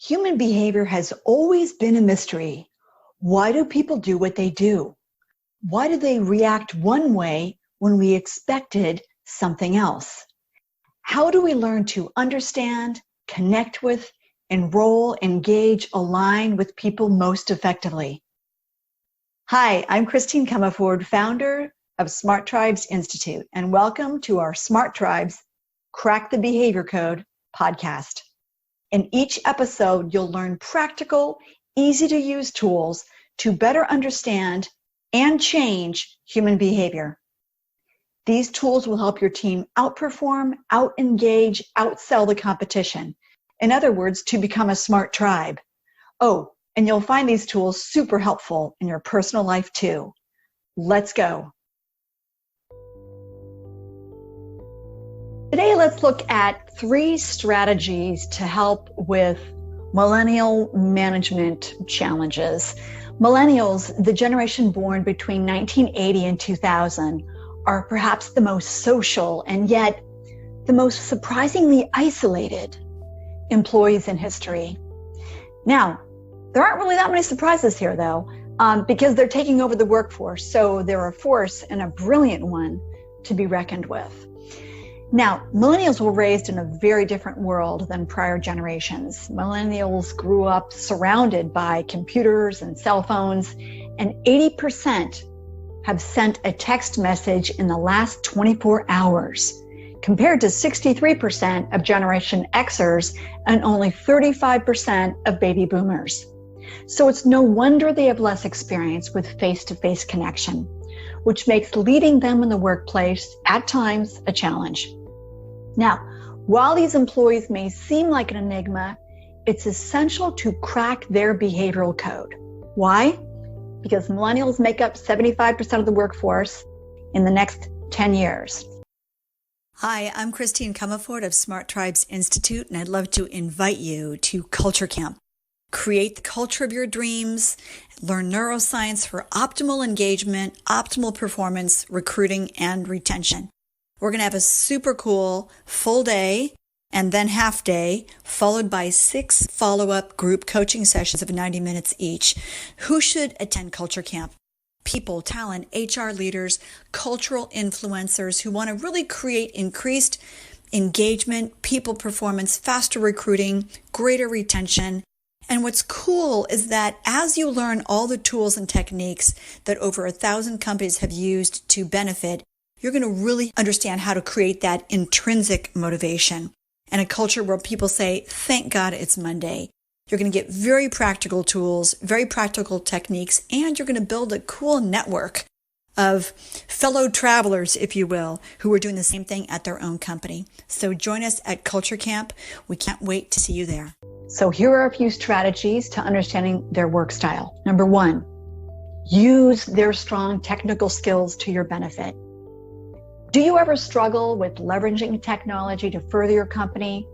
Human behavior has always been a mystery. Why do people do what they do? Why do they react one way when we expected something else? How do we learn to understand, connect with, enroll, engage, align with people most effectively? Hi, I'm Christine Comerford, founder of Smart Tribes Institute, and welcome to our Smart Tribes Crack the Behavior Code podcast. In each episode, you'll learn practical, easy-to-use tools to better understand and change human behavior. These tools will help your team outperform, out-engage, outsell the competition. In other words, to become a smart tribe. Oh, and you'll find these tools super helpful in your personal life too. Let's go. Today, let's look at 3 strategies to help with millennial management challenges. Millennials, the generation born between 1980 and 2000, are perhaps the most social and yet the most surprisingly isolated employees in history. Now, there aren't really that many surprises here, though, because they're taking over the workforce, so they're a force and a brilliant one to be reckoned with. Now, millennials were raised in a very different world than prior generations. Millennials grew up surrounded by computers and cell phones, and 80% have sent a text message in the last 24 hours, compared to 63% of Generation X-ers and only 35% of baby boomers. So it's no wonder they have less experience with face-to-face connection, which makes leading them in the workplace at times a challenge. Now, while these employees may seem like an enigma, it's essential to crack their behavioral code. Why? Because millennials make up 75% of the workforce in the next 10 years. Hi, I'm Christine Comerford of Smart Tribes Institute, and I'd love to invite you to Culture Camp. Create the culture of your dreams, learn neuroscience for optimal engagement, optimal performance, recruiting, and retention. We're going to have a super cool full day and then half day, followed by 6 follow-up group coaching sessions of 90 minutes each. Who should attend Culture Camp? People, talent, HR leaders, cultural influencers who want to really create increased engagement, people performance, faster recruiting, greater retention. And what's cool is that as you learn all the tools and techniques that over 1,000 companies have used to benefit, you're going to really understand how to create that intrinsic motivation and a culture where people say, thank God it's Monday. You're going to get very practical tools, very practical techniques, and you're going to build a cool network of fellow travelers, if you will, who are doing the same thing at their own company. So join us at Culture Camp. We can't wait to see you there. So here are a few strategies to understanding their work style. Number 1, use their strong technical skills to your benefit. Do you ever struggle with leveraging technology to further your company?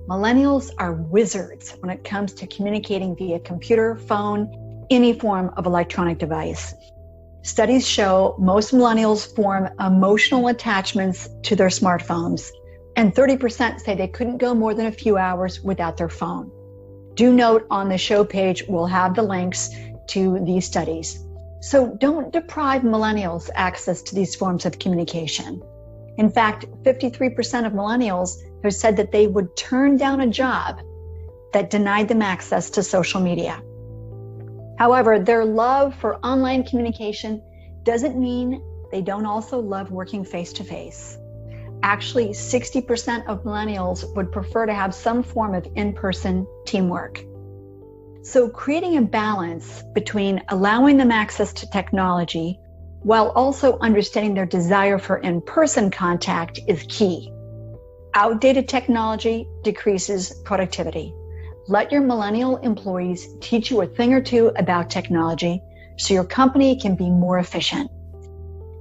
Millennials are wizards when it comes to communicating via computer, phone, any form of electronic device. Studies show most millennials form emotional attachments to their smartphones, and 30% say they couldn't go more than a few hours without their phone. Do note on the show page, we'll have the links to these studies. So don't deprive millennials access to these forms of communication. In fact, 53% of millennials have said that they would turn down a job that denied them access to social media. However, their love for online communication doesn't mean they don't also love working face-to-face. Actually, 60% of millennials would prefer to have some form of in-person teamwork. So creating a balance between allowing them access to technology while also understanding their desire for in-person contact is key. Outdated technology decreases productivity. Let your millennial employees teach you a thing or two about technology so your company can be more efficient.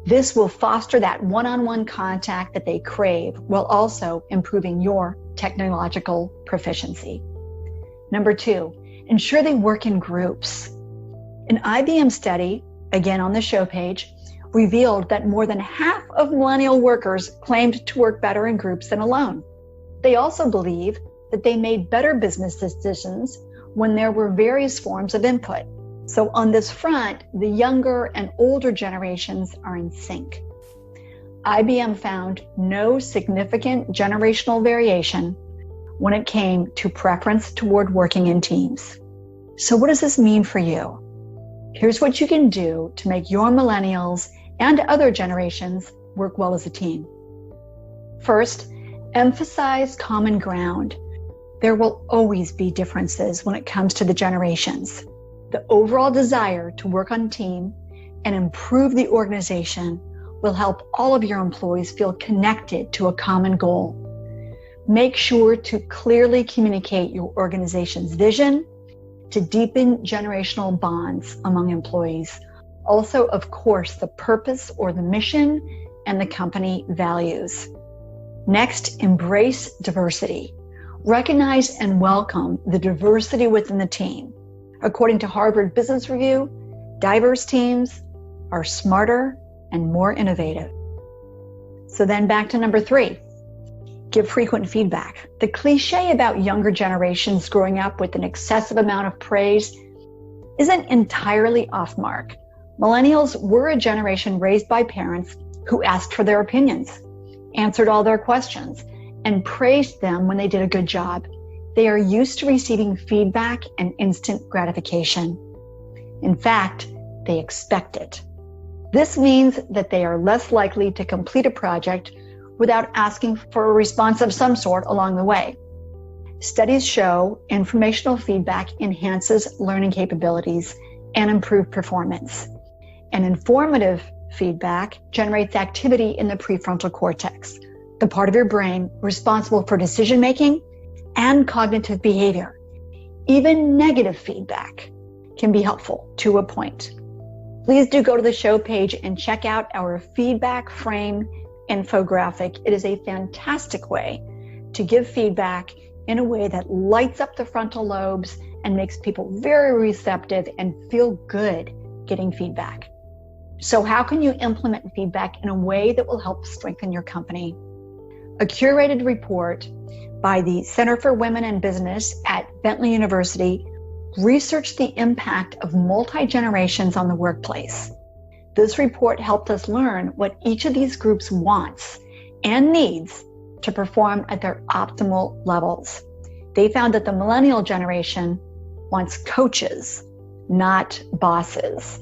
This will foster that one-on-one contact that they crave while also improving your technological proficiency. Number 2, ensure they work in groups. An IBM study, again on the show page, revealed that more than half of millennial workers claimed to work better in groups than alone. They also believe that they made better business decisions when there were various forms of input. So on this front, the younger and older generations are in sync. IBM found no significant generational variation when it came to preference toward working in teams. So what does this mean for you? Here's what you can do to make your millennials and other generations work well as a team. First, emphasize common ground. There will always be differences when it comes to the generations. The overall desire to work on a team and improve the organization will help all of your employees feel connected to a common goal. Make sure to clearly communicate your organization's vision to deepen generational bonds among employees. Also, of course, the purpose or the mission and the company values. Next, embrace diversity. Recognize and welcome the diversity within the team. According to Harvard Business Review, diverse teams are smarter and more innovative. So then back to number 3, give frequent feedback. The cliche about younger generations growing up with an excessive amount of praise isn't entirely off mark. Millennials were a generation raised by parents who asked for their opinions, answered all their questions, and praised them when they did a good job. They are used to receiving feedback and instant gratification. In fact, they expect it. This means that they are less likely to complete a project without asking for a response of some sort along the way. Studies show informational feedback enhances learning capabilities and improves performance. And informative feedback generates activity in the prefrontal cortex, the part of your brain responsible for decision-making and cognitive behavior. Even negative feedback can be helpful to a point. Please do go to the show page and check out our feedback frame infographic. It is a fantastic way to give feedback in a way that lights up the frontal lobes and makes people very receptive and feel good getting feedback. So how can you implement feedback in a way that will help strengthen your company? A curated report by the Center for Women in Business at Bentley University researched the impact of multi-generations on the workplace. This report helped us learn what each of these groups wants and needs to perform at their optimal levels. They found that the millennial generation wants coaches, not bosses.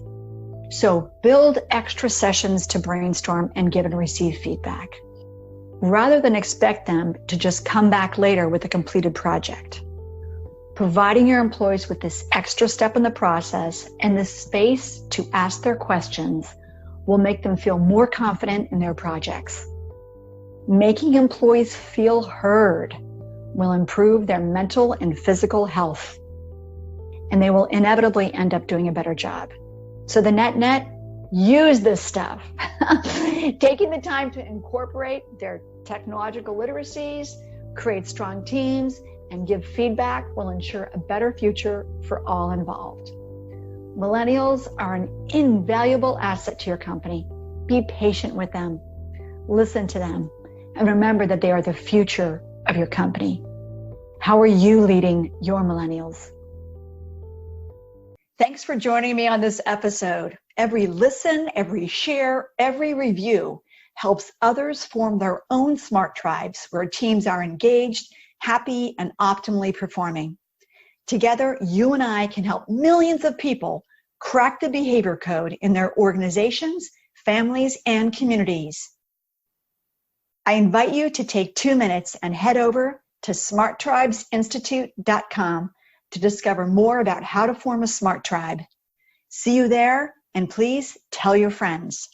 So build extra sessions to brainstorm and give and receive feedback, rather than expect them to just come back later with a completed project. Providing your employees with this extra step in the process and the space to ask their questions will make them feel more confident in their projects. Making employees feel heard will improve their mental and physical health, and they will inevitably end up doing a better job. So the net, use this stuff. Taking the time to incorporate their technological literacies, create strong teams, and give feedback will ensure a better future for all involved. Millennials are an invaluable asset to your company. Be patient with them, listen to them, and remember that they are the future of your company. How are you leading your millennials? Thanks for joining me on this episode. Every listen, every share, every review helps others form their own smart tribes where teams are engaged, happy, and optimally performing. Together, you and I can help millions of people crack the behavior code in their organizations, families, and communities. I invite you to take 2 minutes and head over to smarttribesinstitute.com to discover more about how to form a smart tribe. See you there, and please tell your friends.